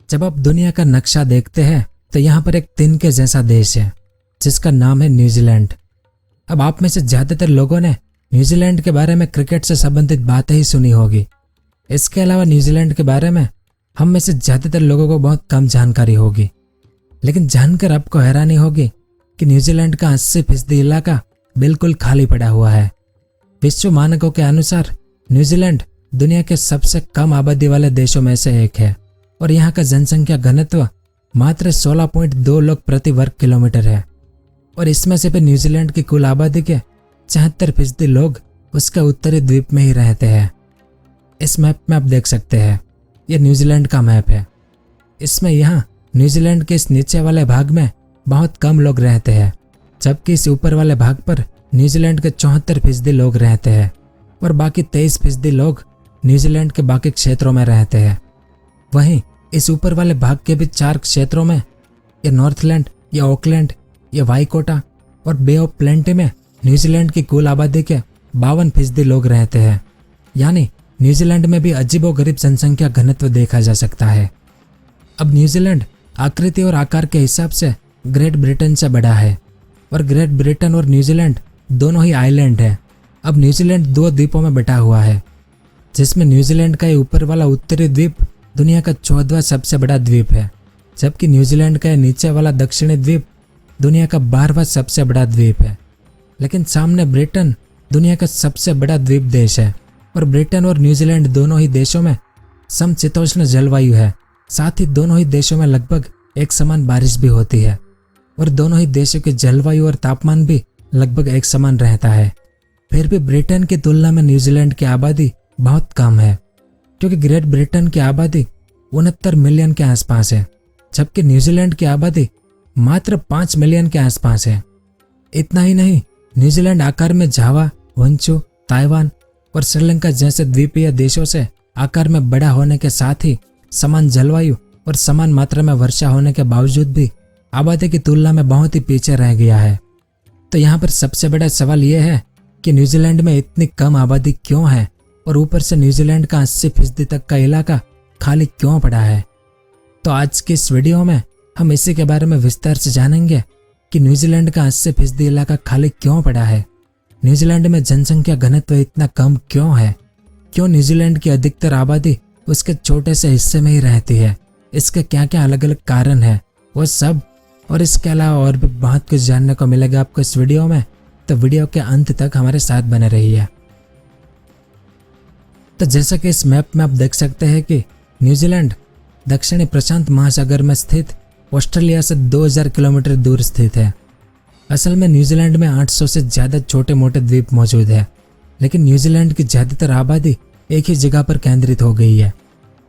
जब आप दुनिया का नक्शा देखते हैं तो यहाँ पर एक तिनके जैसा देश है जिसका नाम है न्यूजीलैंड। अब आप में से ज्यादातर लोगों ने न्यूजीलैंड के बारे में क्रिकेट से संबंधित बातें ही सुनी होगी। इसके अलावा न्यूजीलैंड के बारे में हम में से ज्यादातर लोगों को बहुत कम जानकारी होगी। लेकिन जानकर आपको हैरानी होगी कि न्यूजीलैंड का 80% इलाका बिल्कुल खाली पड़ा हुआ है। विश्व मानकों के अनुसार न्यूजीलैंड दुनिया के सबसे कम आबादी वाले देशों में से एक है और यहाँ का जनसंख्या घनत्व मात्र 16.2 लोग प्रति वर्ग किलोमीटर है। और इसमें से भी न्यूजीलैंड की कुल आबादी के 74% लोग उसके उत्तरी द्वीप में ही रहते हैं। इस मैप में आप देख सकते हैं, यह न्यूजीलैंड का मैप है। इसमें यहाँ न्यूजीलैंड के इस नीचे वाले भाग में बहुत कम लोग रहते हैं, जबकि इस ऊपर वाले भाग पर न्यूजीलैंड के 74% लोग रहते हैं और बाकी 23% लोग न्यूजीलैंड के बाकी क्षेत्रों में रहते हैं। वहीं इस ऊपर वाले भाग के भी 4 क्षेत्रों में, या नॉर्थलैंड, या ऑकलैंड, या वाइकोटा और बे ऑफ प्लेंटी में न्यूजीलैंड की कुल आबादी के 52% लोग रहते हैं। यानी न्यूजीलैंड में भी अजीबोगरीब जनसंख्या घनत्व देखा जा सकता है। अब न्यूजीलैंड आकृति और आकार के हिसाब से ग्रेट ब्रिटेन से बड़ा है और ग्रेट ब्रिटेन और न्यूजीलैंड दोनों ही आइलैंड है। अब न्यूजीलैंड 2 द्वीपों में बटा हुआ है, जिसमें न्यूजीलैंड का ये ऊपर वाला उत्तरी द्वीप दुनिया का 14वां सबसे बड़ा द्वीप है, जबकि न्यूजीलैंड का नीचे वाला दक्षिणी द्वीप दुनिया का 12वां सबसे बड़ा द्वीप है। लेकिन सामने ब्रिटेन दुनिया का सबसे बड़ा द्वीप देश है और ब्रिटेन और न्यूजीलैंड दोनों ही देशों में समशीतोष्ण जलवायु है। साथ ही दोनों ही देशों में लगभग एक समान बारिश भी होती है और दोनों ही देशों की जलवायु और तापमान भी लगभग एक समान रहता है। फिर भी ब्रिटेन की तुलना में न्यूजीलैंड की आबादी बहुत कम है, क्योंकि ग्रेट ब्रिटेन की आबादी 69 मिलियन के आसपास है, जबकि न्यूजीलैंड की आबादी मात्र 5 मिलियन के आसपास है। इतना ही नहीं, न्यूजीलैंड आकार में जावा, वंचू, ताइवान और श्रीलंका जैसे द्वीपीय देशों से आकार में बड़ा होने के साथ ही समान जलवायु और समान मात्रा में वर्षा होने के बावजूद भी आबादी की तुलना में बहुत ही पीछे रह गया है। तो यहाँ पर सबसे बड़ा सवाल यह है कि न्यूजीलैंड में इतनी कम आबादी क्यों है और ऊपर से न्यूजीलैंड का 80% तक का इलाका खाली क्यों पड़ा है। तो आज की इस वीडियो में हम इसी के बारे में विस्तार से जानेंगे कि न्यूजीलैंड का 80% इलाका खाली क्यों पड़ा है, न्यूजीलैंड में जनसंख्या घनत्व इतना कम क्यों है, क्यों न्यूजीलैंड की अधिकतर आबादी उसके छोटे से हिस्से में ही रहती है, इसके क्या क्या अलग अलग कारण है, वो सब और इसके अलावा और भी बहुत कुछ जानने को मिलेगा आपको इस वीडियो में। तो वीडियो के अंत तक हमारे साथ बने रहिए। तो जैसा कि इस मैप में आप देख सकते हैं कि न्यूजीलैंड दक्षिणी प्रशांत महासागर में स्थित ऑस्ट्रेलिया से 2000 किलोमीटर दूर स्थित है। असल में न्यूजीलैंड में 800 से ज़्यादा छोटे मोटे द्वीप मौजूद है, लेकिन न्यूजीलैंड की ज़्यादातर आबादी एक ही जगह पर केंद्रित हो गई है।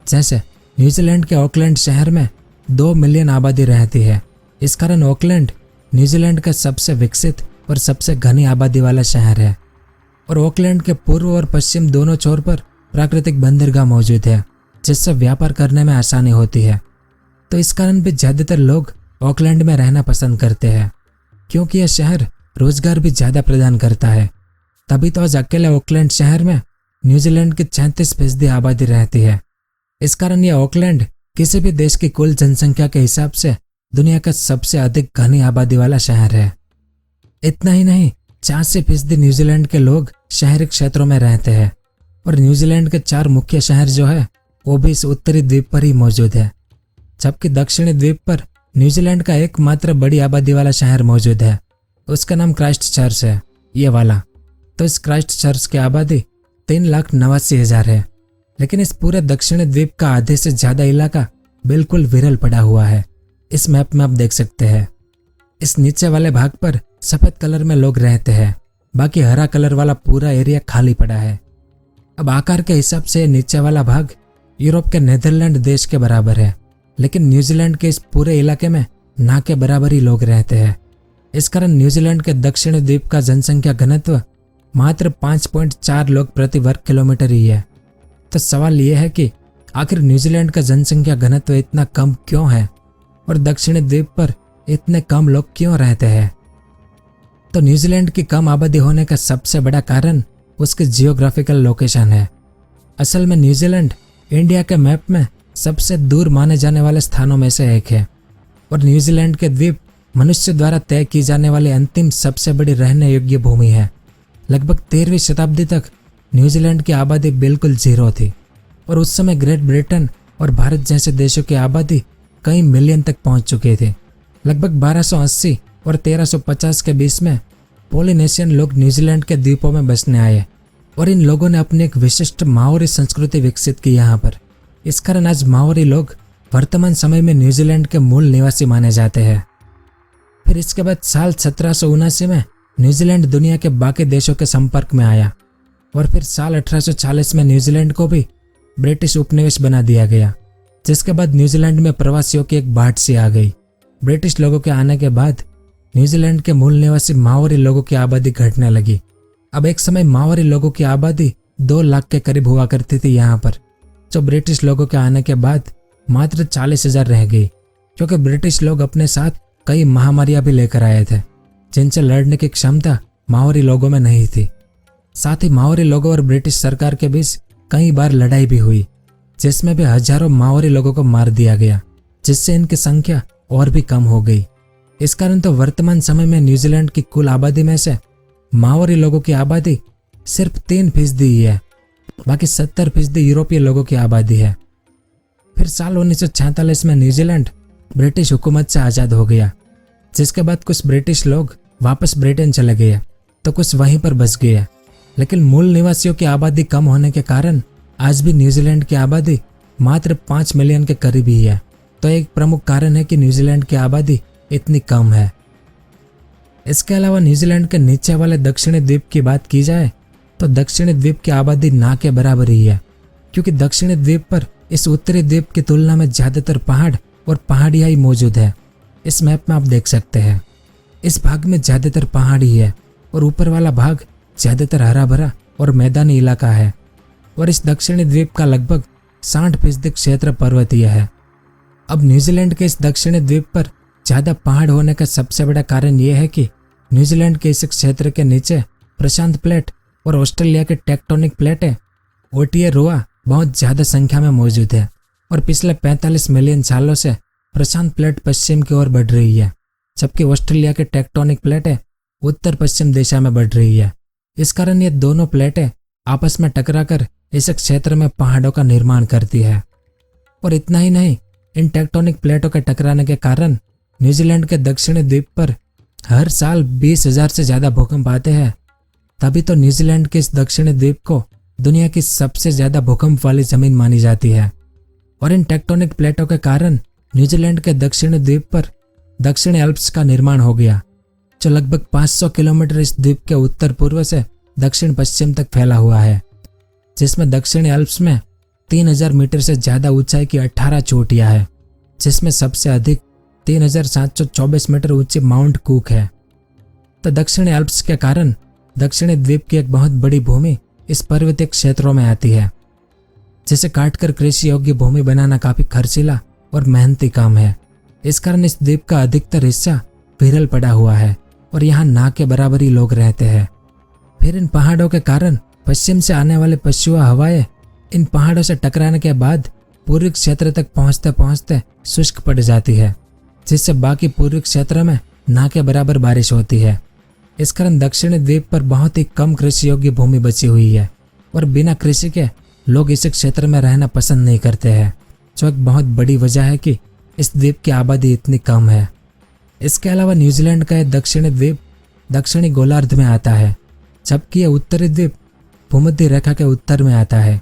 जैसे न्यूजीलैंड के ऑकलैंड शहर में 2 मिलियन आबादी रहती है। इस कारण ऑकलैंड न्यूजीलैंड का सबसे विकसित और सबसे घनी आबादी वाला शहर है और ऑकलैंड के पूर्व और पश्चिम दोनों छोर पर प्राकृतिक बंदरगाह मौजूद है, जिससे व्यापार करने में आसानी होती है। तो इस कारण भी ज़्यादातर लोग ऑकलैंड में रहना पसंद करते हैं, क्योंकि यह शहर रोजगार भी ज़्यादा प्रदान करता है। तभी तो आज अकेले ऑकलैंड शहर में न्यूजीलैंड की 33% आबादी रहती है। इस कारण यह ऑकलैंड किसी भी देश की कुल जनसंख्या के हिसाब से दुनिया का सबसे अधिक घनी आबादी वाला शहर है। इतना ही नहीं, 84% न्यूजीलैंड के लोग शहरी क्षेत्रों में रहते हैं और न्यूजीलैंड के 4 मुख्य शहर जो है वो भी इस उत्तरी द्वीप पर ही मौजूद है, जबकि दक्षिणी द्वीप पर न्यूजीलैंड का एकमात्र बड़ी आबादी वाला शहर मौजूद है। उसका नाम क्राइस्टचर्च है, ये वाला। तो इस क्राइस्टचर्च की आबादी 3,89,000 है, लेकिन इस पूरे दक्षिणी द्वीप का आधे से ज्यादा इलाका बिल्कुल विरल पड़ा हुआ है। इस मैप में आप देख सकते हैं, इस नीचे वाले भाग पर सफेद कलर में लोग रहते हैं, बाकी हरा कलर वाला पूरा एरिया खाली पड़ा है। अब आकार के हिसाब से नीचे वाला भाग यूरोप के नीदरलैंड देश के बराबर है, लेकिन न्यूजीलैंड के इस पूरे इलाके में ना के बराबर ही लोग रहते हैं। इस कारण न्यूजीलैंड के दक्षिणी द्वीप का जनसंख्या घनत्व मात्र 5.4 लोग प्रति वर्ग किलोमीटर ही है। तो सवाल यह है कि आखिर न्यूजीलैंड का जनसंख्या घनत्व इतना कम क्यों है और दक्षिणी द्वीप पर इतने कम लोग क्यों रहते हैं। तो न्यूजीलैंड की कम आबादी होने का सबसे बड़ा कारण उसकी जियोग्राफिकल लोकेशन है। असल में न्यूजीलैंड इंडिया के मैप में सबसे दूर माने जाने वाले स्थानों में से एक है और न्यूजीलैंड के द्वीप मनुष्य द्वारा तय की जाने वाली अंतिम सबसे बड़ी रहने योग्य भूमि है। लगभग 13वीं शताब्दी तक न्यूजीलैंड की आबादी बिल्कुल जीरो थी और उस समय ग्रेट ब्रिटेन और भारत जैसे देशों की आबादी कई मिलियन तक पहुंच चुकी थी। लगभग 1280 और 1350 के बीच में पोलिनेशियन लोग न्यूजीलैंड के द्वीपों में बसने आए और इन लोगों ने अपनी एक विशिष्ट माओरी संस्कृति विकसित की यहाँ पर। इस कारण आज माओरी लोग वर्तमान समय में न्यूजीलैंड के मूल निवासी माने जाते हैं। फिर इसके बाद साल 1779 में न्यूजीलैंड दुनिया के बाकी देशों के संपर्क में आया और फिर साल 1840 में न्यूजीलैंड को भी ब्रिटिश उपनिवेश बना दिया गया, जिसके बाद न्यूजीलैंड में प्रवासियों की एक बाढ़ सी आ गई। ब्रिटिश लोगों के आने के बाद न्यूजीलैंड के मूल निवासी माओरी लोगों की आबादी घटने लगी। अब एक समय माओरी लोगों की आबादी 2 लाख के करीब हुआ करती थी यहाँ पर, जो ब्रिटिश लोगों के आने के बाद मात्र 40,000 रह गई, क्योंकि ब्रिटिश लोग अपने साथ कई महामारियां भी लेकर आए थे जिनसे लड़ने की क्षमता माओरी लोगों में नहीं थी। साथ ही माओरी लोगों और ब्रिटिश सरकार के बीच कई बार लड़ाई भी हुई, जिसमें भी हजारों माओरी लोगों को मार दिया गया, जिससे इनकी संख्या और भी कम हो गई। इस कारण तो वर्तमान समय में न्यूजीलैंड की कुल आबादी में से माओरी लोगों की आबादी सिर्फ 3% ही है, बाकी 70% यूरोपीय लोगों की आबादी है। फिर साल 1946 में न्यूजीलैंड ब्रिटिश हुकूमत से आज़ाद हो गया, जिसके बाद कुछ ब्रिटिश लोग वापस ब्रिटेन चले गए तो कुछ वहीं पर बस गए। लेकिन मूल निवासियों की आबादी कम होने के कारण आज भी न्यूजीलैंड की आबादी मात्र 5 मिलियन के करीब ही है। तो एक प्रमुख कारण है कि न्यूजीलैंड की आबादी इतनी कम है। इसके अलावा न्यूजीलैंड के नीचे वाले दक्षिणी द्वीप की बात की जाए तो दक्षिणी द्वीप की आबादी ना के बराबर ही है, क्योंकि दक्षिणी द्वीप पर इस उत्तरी द्वीप की तुलना में ज्यादातर पहाड़ और पहाड़ियाँ ही मौजूद है। इस मैप में आप देख सकते हैं इस भाग में ज्यादातर पहाड़ ही है और ऊपर वाला भाग ज्यादातर हरा भरा और मैदानी इलाका है। और इस दक्षिणी द्वीप का लगभग 60% क्षेत्र पर्वतीय है। अब न्यूजीलैंड के इस दक्षिणी द्वीप पर ज्यादा पहाड़ होने का सबसे बड़ा कारण यह है कि न्यूजीलैंड के इस क्षेत्र के नीचे प्रशांत प्लेट और ऑस्ट्रेलिया के टेक्टोनिक प्लेटें ओटिएरोआ बहुत ज्यादा संख्या में मौजूद है और पिछले 45 मिलियन सालों से प्रशांत प्लेट पश्चिम की ओर बढ़ रही है, जबकि ऑस्ट्रेलिया के टेक्टोनिक प्लेटें उत्तर पश्चिम दिशा में बढ़ रही है। इस कारण ये दोनों प्लेटें आपस में टकराकर इस क्षेत्र में पहाड़ों का निर्माण करती है। और इतना ही नहीं, इन टेक्टोनिक प्लेटों के टकराने के कारण न्यूजीलैंड के दक्षिणी द्वीप पर हर साल 20,000 से ज्यादा भूकंप आते हैं। तभी तो न्यूजीलैंड के इस दक्षिणी द्वीप को दुनिया की सबसे ज्यादा भूकंप वाली जमीन मानी जाती है। और इन टेक्टोनिक प्लेटों के कारण न्यूजीलैंड के दक्षिणी द्वीप पर दक्षिणी एल्प्स का निर्माण हो गया, जो लगभग 500 किलोमीटर इस द्वीप के उत्तर पूर्व से दक्षिण पश्चिम तक फैला हुआ है, जिसमें दक्षिणी एल्प्स में 3000 मीटर से ज्यादा ऊंचाई की 18 चोटियां हैं, जिसमें सबसे अधिक 3724 मीटर ऊंची माउंट कूक है। तो दक्षिणी एल्प्स के कारण दक्षिणी द्वीप की एक बहुत बड़ी भूमि इस पर्वतीय क्षेत्रों में आती है, जिसे काटकर कृषि योग्य भूमि बनाना काफी खर्चीला और मेहनती काम है। इस कारण इस द्वीप का अधिकतर हिस्सा विरल पड़ा हुआ है और यहाँ ना के बराबर ही लोग रहते हैं। फिर इन पहाड़ों के कारण पश्चिम से आने वाले पछुआ हवाएं इन पहाड़ों से टकराने के बाद पूर्वी क्षेत्र तक पहुंचते पहुंचते शुष्क पड़ जाती है, जिससे बाकी पूर्वी क्षेत्र में ना के बराबर बारिश होती है। इस कारण दक्षिणी द्वीप पर बहुत ही कम कृषि योग्य भूमि बची हुई है और बिना कृषि के लोग इस क्षेत्र में रहना पसंद नहीं करते हैं, जो एक बहुत बड़ी वजह है कि इस द्वीप की आबादी इतनी कम है। इसके अलावा न्यूजीलैंड का यह दक्षिणी द्वीप दक्षिणी गोलार्ध में आता है, जबकि यह उत्तरी द्वीप भूमध्य रेखा के उत्तर में आता है।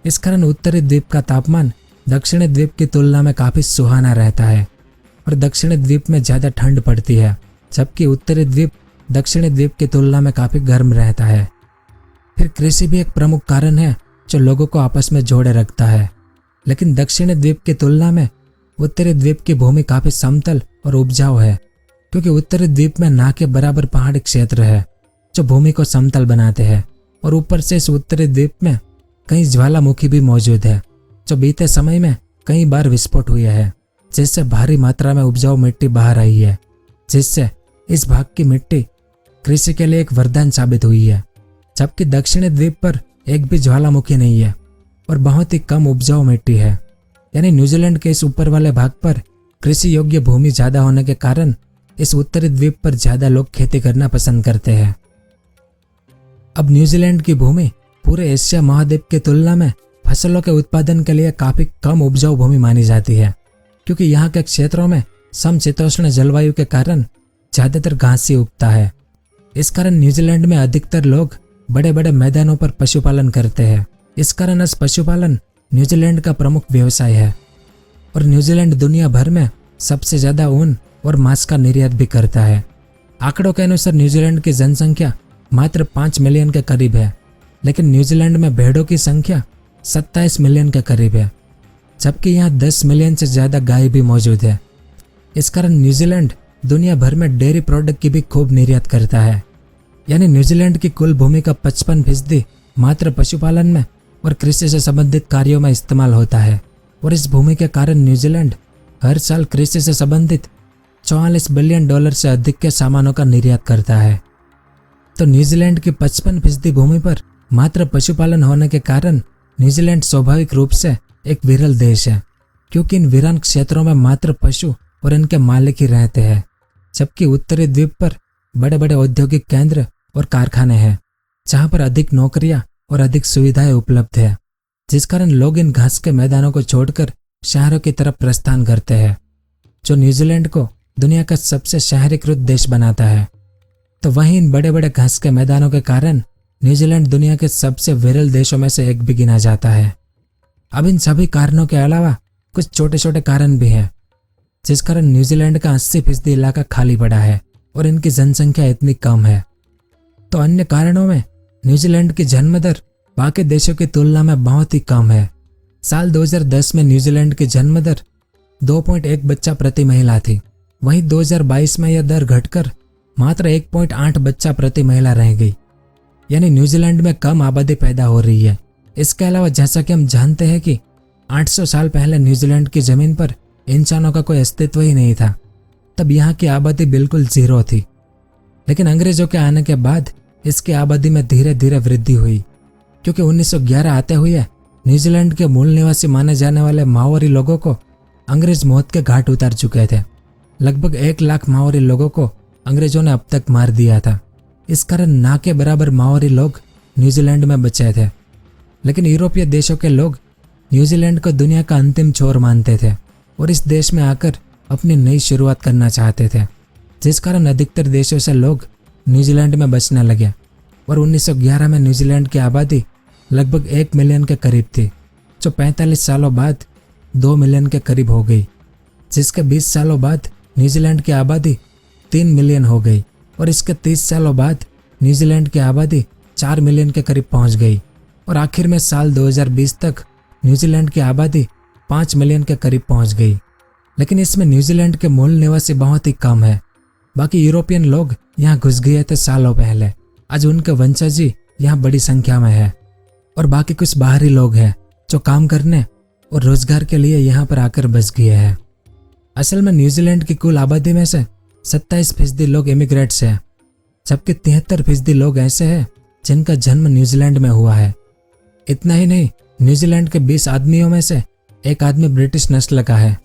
इस कारण उत्तरी द्वीप का तापमान दक्षिणी द्वीप की तुलना में काफी सुहाना रहता है और दक्षिणी द्वीप में ज्यादा ठंड पड़ती है, जबकि उत्तरी द्वीप दक्षिणी द्वीप की तुलना में काफी गर्म रहता है। फिर कृषि भी एक प्रमुख कारण है जो लोगों को आपस में जोड़े रखता है, लेकिन दक्षिणी द्वीप की तुलना में उत्तरी द्वीप की भूमि काफी समतल और उपजाऊ है, क्योंकि उत्तरी द्वीप में ना के बराबर पहाड़ी क्षेत्र है जो भूमि को समतल बनाते हैं और ऊपर से इस उत्तरी द्वीप में कई ज्वालामुखी भी मौजूद है, जो बीते समय में कई बार विस्फोट हुए हैं, जिससे भारी मात्रा में उपजाऊ मिट्टी बाहर आई है, जिससे इस भाग की मिट्टी कृषि के लिए एक वरदान साबित हुई है। जबकि दक्षिणी द्वीप पर एक भी ज्वालामुखी नहीं है और बहुत ही कम उपजाऊ मिट्टी है। यानी न्यूजीलैंड के इस ऊपर वाले भाग पर कृषि योग्य भूमि ज्यादा होने के कारण इस उत्तरी द्वीप पर ज्यादा लोग खेती करना पसंद करते हैं। अब न्यूजीलैंड की भूमि पूरे एशिया महाद्वीप की तुलना में फसलों के उत्पादन के लिए काफी कम उपजाऊ भूमि मानी जाती है, क्योंकि यहाँ के क्षेत्रों में समशीतोष्ण जलवायु के कारण ज्यादातर घास ही उगता है। इस कारण न्यूजीलैंड में अधिकतर लोग बड़े बड़े मैदानों पर पशुपालन करते हैं। इस कारण पशुपालन न्यूजीलैंड का प्रमुख व्यवसाय है और न्यूजीलैंड दुनिया भर में सबसे ज्यादा ऊन और मांस का निर्यात भी करता है। आंकड़ों के अनुसार न्यूजीलैंड की जनसंख्या मात्र 5 मिलियन के करीब है, लेकिन न्यूजीलैंड में भेड़ों की संख्या 27 मिलियन के करीब है, जबकि यहाँ 10 मिलियन से ज्यादा गाय भी मौजूद है। इस कारण न्यूजीलैंड दुनिया भर में डेयरी प्रोडक्ट की भी खूब निर्यात करता है। यानी न्यूजीलैंड की कुल भूमि का 55% मात्र पशुपालन में और कृषि से संबंधित कार्यों में इस्तेमाल होता है और इस भूमि के कारण न्यूजीलैंड हर साल कृषि से संबंधित $44 बिलियन से अधिक के सामानों का निर्यात करता है। तो न्यूजीलैंड की 55% भूमि पर मात्र पशुपालन होने के कारण न्यूजीलैंड स्वाभाविक रूप से एक विरल देश है, क्योंकि इन वीरान क्षेत्रों में मात्र पशु और इनके मालिक ही रहते हैं, जबकि उत्तरी द्वीप पर बड़े बड़े औद्योगिक केंद्र और कारखाने हैं जहां पर अधिक नौकरियां और अधिक सुविधाएं उपलब्ध है, जिस कारण लोग इन घास के मैदानों को छोड़कर शहरों की तरफ प्रस्थान करते हैं, जो न्यूजीलैंड को दुनिया का सबसे शहरीकृत देश बनाता है। तो वहीं इन बड़े बड़े घास के मैदानों के कारण न्यूजीलैंड दुनिया के सबसे विरल देशों में से एक भी गिना जाता है। अब इन सभी कारणों के अलावा कुछ छोटे छोटे कारण भी हैं, जिस कारण न्यूजीलैंड का 80% इलाका खाली पड़ा है और इनकी जनसंख्या इतनी कम है। तो अन्य कारणों में न्यूजीलैंड की जन्म दर बाकी देशों की तुलना में बहुत ही कम है। साल 2010 में न्यूजीलैंड की जन्म दर 2.1 बच्चा प्रति महिला थी, वहीं 2022 में यह दर घटकर मात्र 1.8 बच्चा प्रति महिला रह गई। यानी न्यूजीलैंड में कम आबादी पैदा हो रही है। इसके अलावा जैसा कि हम जानते हैं कि 800 साल पहले न्यूजीलैंड की जमीन पर इंसानों का कोई अस्तित्व ही नहीं था, तब यहाँ की आबादी बिल्कुल जीरो थी। लेकिन अंग्रेजों के आने के बाद इसकी आबादी में धीरे धीरे वृद्धि हुई, क्योंकि 1911 आते हुए न्यूजीलैंड के मूल निवासी माने जाने वाले माओरी लोगों को अंग्रेज मौत के घाट उतार चुके थे। लगभग 1 लाख माओरी लोगों को अंग्रेजों ने अब तक मार दिया था। इस कारण ना के बराबर माओरी लोग न्यूजीलैंड में बचे थे। लेकिन यूरोपीय देशों के लोग न्यूजीलैंड को दुनिया का अंतिम छोर मानते थे और इस देश में आकर अपनी नई शुरुआत करना चाहते थे, जिस कारण अधिकतर देशों से लोग न्यूजीलैंड में बसने लगे और 1911 में न्यूजीलैंड की आबादी लगभग 1 मिलियन के करीब थी, जो 45 सालों बाद 2 मिलियन के करीब हो गई, जिसके 20 सालों बाद न्यूजीलैंड की आबादी 3 मिलियन हो गई और इसके 30 सालों बाद न्यूजीलैंड की आबादी 4 मिलियन के करीब पहुंच गई और आखिर में साल 2020 तक न्यूजीलैंड की आबादी 5 मिलियन के करीब पहुंच गई। लेकिन इसमें न्यूजीलैंड के मूल निवासी बहुत ही कम है। बाकी यूरोपियन लोग यहाँ घुस गए थे सालों पहले। आज उनके वंशज ही यहाँ बड़ी संख्या में है और बाकी कुछ बाहरी लोग हैं जो काम करने और रोजगार के लिए यहाँ पर आकर बस गए हैं। असल में न्यूजीलैंड की कुल आबादी में से 27% लोग इमिग्रेट्स हैं, जबकि 73% लोग ऐसे हैं जिनका जन्म न्यूजीलैंड में हुआ है। इतना ही नहीं, न्यूजीलैंड के 20 आदमियों में से एक आदमी ब्रिटिश नस्ल का है।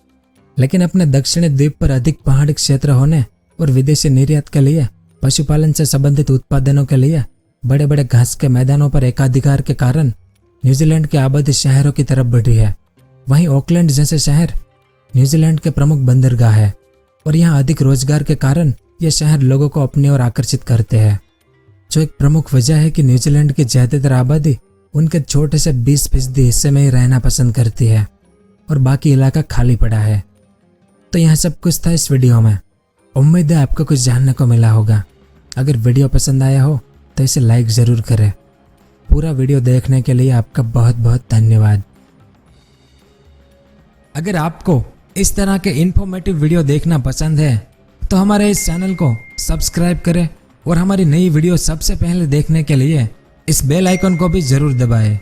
लेकिन अपने दक्षिणी द्वीप पर अधिक पहाड़ी क्षेत्र होने और विदेशी निर्यात के लिए पशुपालन से संबंधित उत्पादनों के लिए बड़े बड़े घास के मैदानों पर एकाधिकार के कारण न्यूजीलैंड की आबादी शहरों की तरफ बढ़ी है। वहीं ऑकलैंड जैसे शहर न्यूजीलैंड के प्रमुख बंदरगाह है और यहाँ अधिक रोजगार के कारण ये शहर लोगों को अपनी ओर आकर्षित करते हैं, जो एक प्रमुख वजह है कि न्यूजीलैंड की ज्यादातर आबादी उनके छोटे से 20% हिस्से में ही रहना पसंद करती है और बाकी इलाका खाली पड़ा है। तो यह सब कुछ था इस वीडियो में। उम्मीद है आपको कुछ जानने को मिला होगा। अगर वीडियो पसंद आया हो तो इसे लाइक ज़रूर करें। पूरा वीडियो देखने के लिए आपका बहुत बहुत धन्यवाद। अगर आपको इस तरह के इन्फॉर्मेटिव वीडियो देखना पसंद है तो हमारे इस चैनल को सब्सक्राइब करें और हमारी नई वीडियो सबसे पहले देखने के लिए इस बेल आइकन को भी ज़रूर दबाएं।